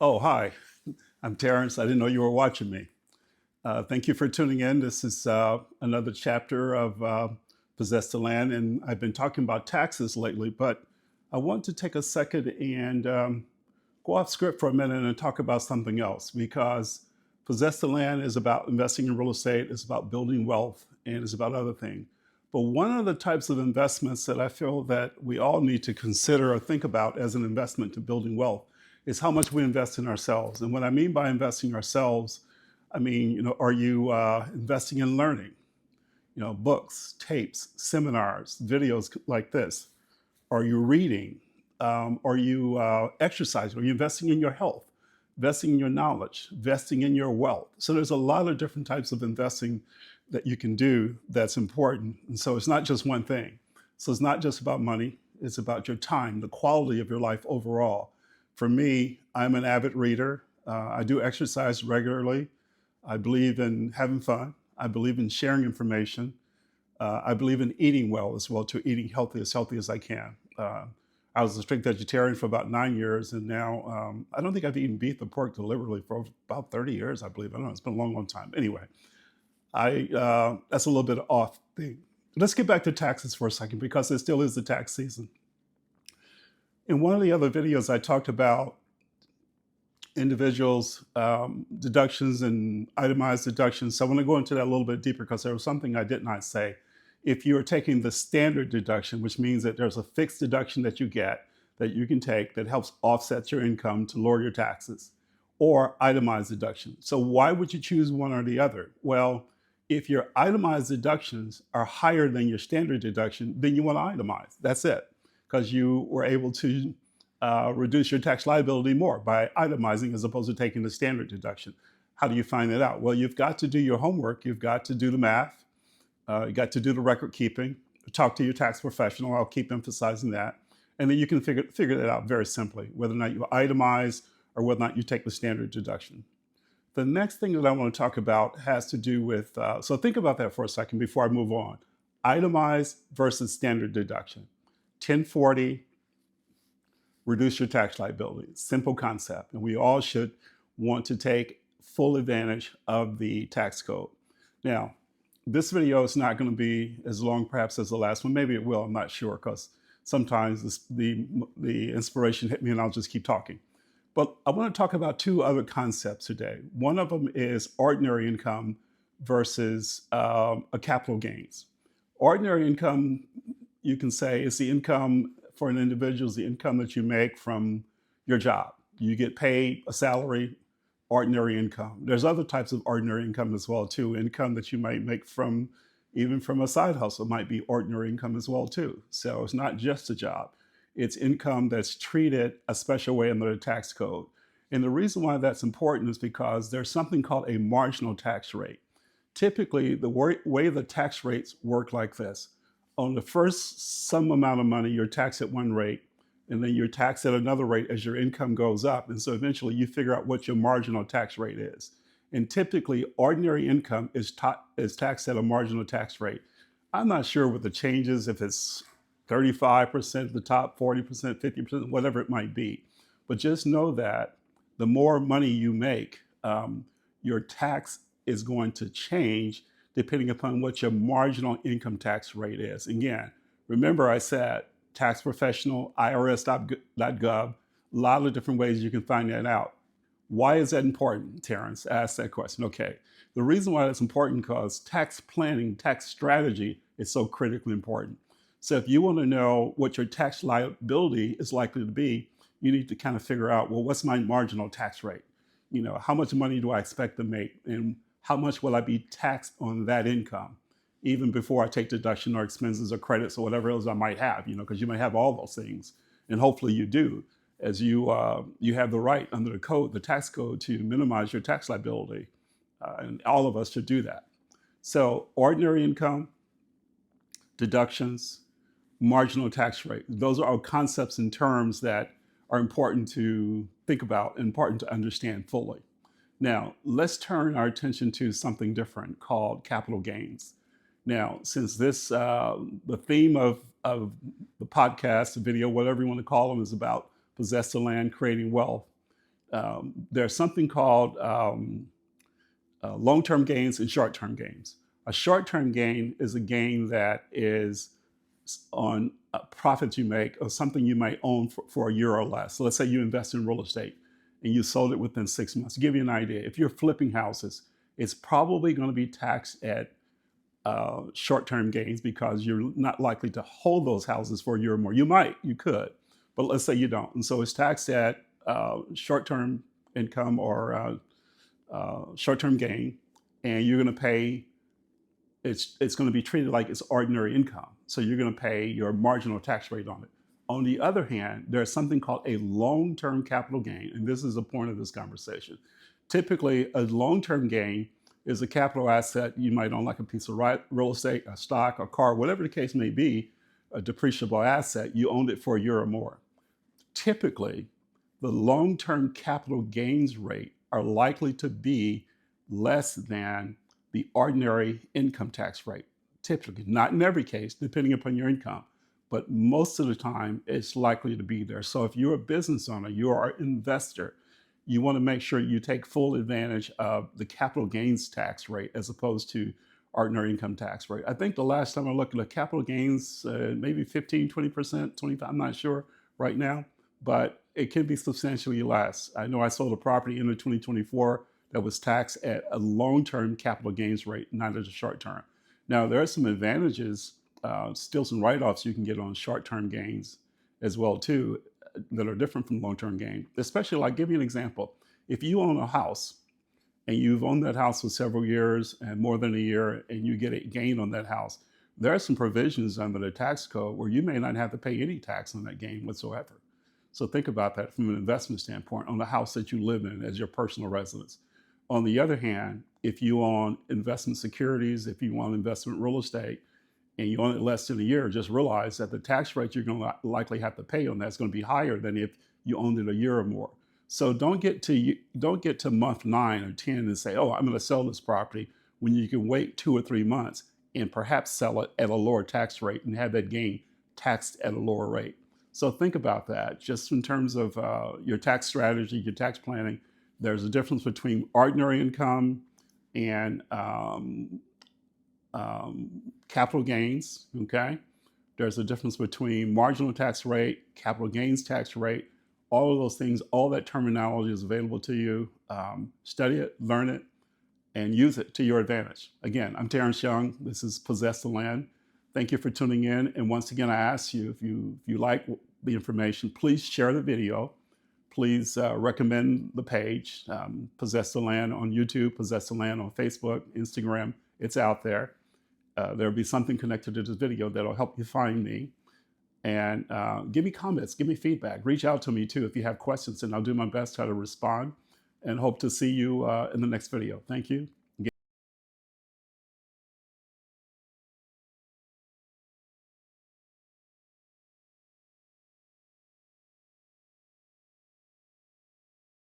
Oh, hi. I'm Terrence. I didn't know you were watching me. Thank you for tuning in. This is another chapter of Possess the Land, and I've been talking about taxes lately, but I want to take a second and go off script for a minute and talk about something else because Possess the Land is about investing in real estate, it's about building wealth, and it's about other things. But one of the types of investments that I feel that we all need to consider or think about as an investment to building wealth is how much we invest in ourselves. And what I mean by investing in ourselves, I mean, are you investing in learning? Books, tapes, seminars, videos like this. Are you reading? Are you exercising? Are you investing in your health? Investing in your knowledge? Investing in your wealth? So there's a lot of different types of investing that you can do that's important. And so it's not just one thing. So it's not just about money. It's about your time, the quality of your life overall. For me, I'm an avid reader. I do exercise regularly. I believe in having fun. I believe in sharing information. I believe in eating well as well, to eating healthy as I can. I was a strict vegetarian for about 9 years, and now I don't think I've eaten beef or pork deliberately for about 30 years, I believe. I don't know, it's been a long, long time. Anyway, that's a little bit off thing. Let's get back to taxes for a second because it still is the tax season. In one of the other videos, I talked about individuals' deductions and itemized deductions. So I want to go into that a little bit deeper because there was something I did not say. If you're taking the standard deduction, which means that there's a fixed deduction that you get that you can take that helps offset your income to lower your taxes, or itemized deduction. So why would you choose one or the other? Well, if your itemized deductions are higher than your standard deduction, then you want to itemize. That's it, because you were able to reduce your tax liability more by itemizing as opposed to taking the standard deduction. How do you find that out? Well, you've got to do your homework. You've got to do the math. You got to do the record keeping. Talk to your tax professional. I'll keep emphasizing that. And then you can figure that out very simply, whether or not you itemize or whether or not you take the standard deduction. The next thing that I want to talk about has to do with, so think about that for a second before I move on. Itemize versus standard deduction. 1040, reduce your tax liability. Simple concept. And we all should want to take full advantage of the tax code. Now, this video is not going to be as long perhaps as the last one. Maybe it will, I'm not sure, because sometimes the inspiration hit me and I'll just keep talking. But I want to talk about two other concepts today. One of them is ordinary income versus a capital gains. Ordinary income, you can say, is the income for an individual, is the income that you make from your job. You get paid a salary, ordinary income. There's other types of ordinary income as well too. Income that you might make from even from a side hustle might be ordinary income as well too. So it's not just a job. It's income that's treated a special way under the tax code. And the reason why that's important is because there's something called a marginal tax rate. Typically, the way the tax rates work like this. On the first some amount of money, you're taxed at one rate, and then you're taxed at another rate as your income goes up. And so eventually you figure out what your marginal tax rate is. And typically, ordinary income is taxed at a marginal tax rate. I'm not sure what the changes, if it's 35% at the top, 40%, 50%, whatever it might be. But just know that the more money you make, your tax is going to change depending upon what your marginal income tax rate is. Again, remember I said tax professional, irs.gov, a lot of different ways you can find that out. Why is that important, Terrence? Ask that question. Okay. The reason why that's important because tax planning, tax strategy is so critically important. So if you want to know what your tax liability is likely to be, you need to kind of figure out, well, what's my marginal tax rate? How much money do I expect to make? And how much will I be taxed on that income, even before I take deduction or expenses or credits or whatever else I might have, because you may have all those things. And hopefully you do, as you have the right under the code, the tax code, to minimize your tax liability. And all of us should do that. So ordinary income, deductions, marginal tax rate. Those are all concepts and terms that are important to think about and important to understand fully. Now, let's turn our attention to something different called capital gains. Now, since the theme of the podcast, the video, whatever you want to call them, is about possess the land, creating wealth, There's something called long-term gains and short-term gains. A short-term gain is a gain that is on profits you make or something you might own for a year or less. So let's say you invest in real estate and you sold it within 6 months. To give you an idea, if you're flipping houses, it's probably going to be taxed at short-term gains because you're not likely to hold those houses for a year or more. You might, you could, but let's say you don't. And so it's taxed at short-term income or short-term gain, and you're going to pay. It's going to be treated like it's ordinary income. So you're going to pay your marginal tax rate on it. On the other hand, there's something called a long-term capital gain, and this is the point of this conversation. Typically, a long-term gain is a capital asset you might own, like a piece of real estate, a stock, a car, whatever the case may be, a depreciable asset. You owned it for a year or more. Typically, the long-term capital gains rate are likely to be less than the ordinary income tax rate. Typically, not in every case, depending upon your income, but most of the time it's likely to be there. So if you're a business owner, you are an investor, you want to make sure you take full advantage of the capital gains tax rate as opposed to ordinary income tax rate. I think the last time I looked at the capital gains, maybe 15, 20%, 25, I'm not sure right now, but it can be substantially less. I know I sold a property in 2024 that was taxed at a long-term capital gains rate, not as a short-term. Now, there are some advantages, still some write-offs you can get on short-term gains as well, too, that are different from long-term gain. Especially, like, give you an example. If you own a house and you've owned that house for several years and more than a year, and you get a gain on that house, there are some provisions under the tax code where you may not have to pay any tax on that gain whatsoever. So think about that from an investment standpoint on the house that you live in as your personal residence. On the other hand, if you own investment securities, if you own investment real estate, and you own it less than a year, just realize that the tax rate you're going to likely have to pay on that is going to be higher than if you owned it a year or more. So don't get to month 9 or 10 and say, "Oh, I'm going to sell this property," when you can wait 2 or 3 months and perhaps sell it at a lower tax rate and have that gain taxed at a lower rate. So think about that, just in terms of your tax strategy, your tax planning. There's a difference between ordinary income and capital gains, okay? There's a difference between marginal tax rate, capital gains tax rate, all of those things, all that terminology is available to you. Study it, learn it, and use it to your advantage. Again, I'm Terrence Young. This is Possess the Land. Thank you for tuning in. And once again, I ask you, if you like the information, please share the video. Please recommend the page, Possess the Land on YouTube, Possess the Land on Facebook, Instagram. It's out there. There'll be something connected to this video that'll help you find me. And give me comments, give me feedback. Reach out to me too if you have questions, and I'll do my best to try to respond, and hope to see you in the next video. Thank you.